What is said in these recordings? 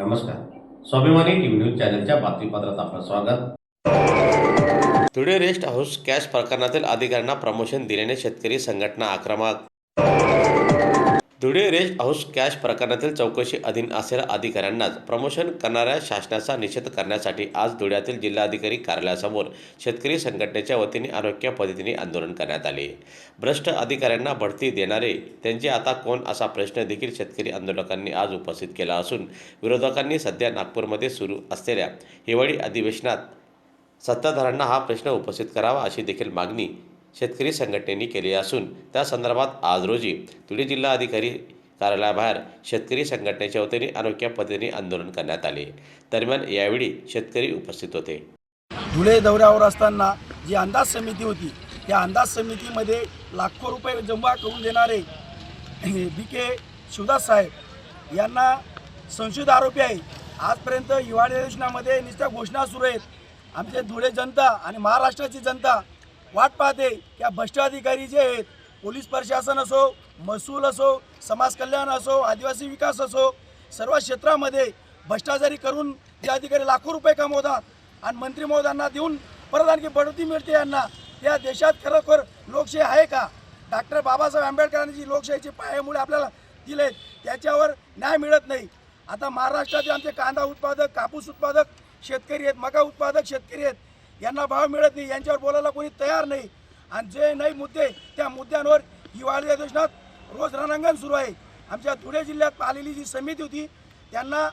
नमस्कार. स्वाभिमानी TV news चॅनलच्या बातमीपत्रात आपलं स्वागत. धुळे रेस्ट हाऊस कॅश प्रकरणातील अधिकाऱ्यांना प्रमोशन दिल्याने शेतकरी संघटना आक्रमक. धुळे रेस्ट हाऊस कॅश प्रकरणातील चौकशी अधीन असलेल्या अधिकाऱ्यांनाच प्रमोशन करणाऱ्या शासनाचा निषेध करण्यासाठी आज धुळ्यातील जिल्हाधिकारी कार्यालयासमोर शेतकरी संघटनेच्या वतीने अनोख्या पद्धतीने आंदोलन करण्यात आले. भ्रष्ट अधिकाऱ्यांना बढती देणारे त्यांचे आता कोण असा प्रश्न देखील शेतकरी आंदोलकांनी आज उपस्थित केला असून विरोधकांनी सध्या नागपूरमध्ये सुरू असलेल्या हिवाळी अधिवेशनात सत्ताधाऱ्यांना हा प्रश्न उपस्थित करावा अशी देखील मागणी शेतकरी संघटनेने केली असून त्या संदर्भात आज रोजी धुळे जिल्हाधिकारी कार्यालयाबाहेर शेतकरी संघटनेच्या वतीने अनोख्या पद्धतीने आंदोलन करण्यात आले. दरम्यान यावेळी शेतकरी उपस्थित होते. धुळे दौऱ्यावर असताना जी अंदाज समिती होती त्या अंदाज समितीमध्ये लाखो रुपये जमा करून देणारे BK शिवदास साहेब यांना संशयित आरोपी आहे. आजपर्यंत हिवाळी अधिवेशनामध्ये नुसत्या घोषणा सुरू आहेत. आमचे धुळे जनता आणि महाराष्ट्राची जनता वाट पाहते की भ्रष्ट अधिकारी जे आहेत, पोलीस प्रशासन असो, महसूल असो, समाज कल्याण असो, आदिवासी विकास असो, सर्व क्षेत्रामध्ये भ्रष्टाचारी करून जे अधिकारी लाखो रुपये कमवतात आणि मंत्री महोदयांना देऊन परत आणखी बढती मिळते यांना. या देशात खरोखर लोकशाही आहे का? डॉक्टर बाबासाहेब आंबेडकरांनी जी लोकशाहीची पायामुळे आपल्याला दिले त्याच्यावर न्याय मिळत नाही. आता महाराष्ट्रातील आमचे कांदा उत्पादक, कापूस उत्पादक शेतकरी आहेत, मका उत्पादक शेतकरी आहेत, यांना भाव मिळत नाही. यांच्यावर बोलायला कोणी तयार नाही. आणि जे नाही मुद्दे त्या मुद्द्यांवर हिवाळी अधिवेशनात रोज रणांगण सुरू आहे. आमच्या धुळे जिल्ह्यात आलेली जी समिती होती त्यांना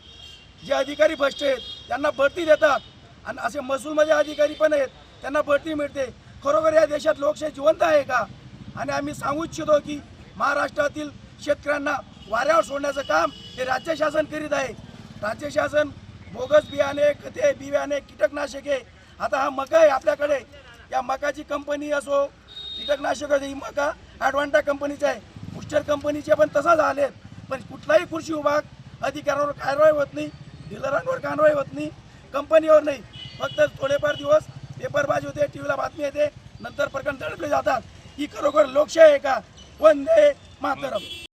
जे अधिकारी भ्रष्ट आहेत त्यांना बढती देतात आणि असे महसूलमध्ये अधिकारी पण आहेत त्यांना बढती मिळते. खरोखर या देशात लोकशाही जिवंत आहे का? आणि आम्ही सांगू इच्छितो की महाराष्ट्रातील शेतकऱ्यांना वाऱ्यावर सोडण्याचं काम हे राज्य शासन करीत आहे. राज्य शासन बोगस बियाणे, खते, बियाणे, कीटकनाशके, आता हा मका आहे आपल्याकडे, या मकाची कंपनी असो, कीटकनाशक ही मका ॲडवांटा कंपनीचा आहे, बुस्टर कंपनीचे पण तसा झाले. पण कुठलाही कृषी विभाग अधिकाऱ्यांवर कारवाई होत नाही, डीलरांवर कारवाई होत नाही, कंपनीवर नाही. फक्त थोडेफार दिवस पेपरबाजी होते, टीव्हीला बातमी येते, नंतर प्रकरण दडपले जातात. ही खरोखर लोकशाही आहे का? वंदे मातरम.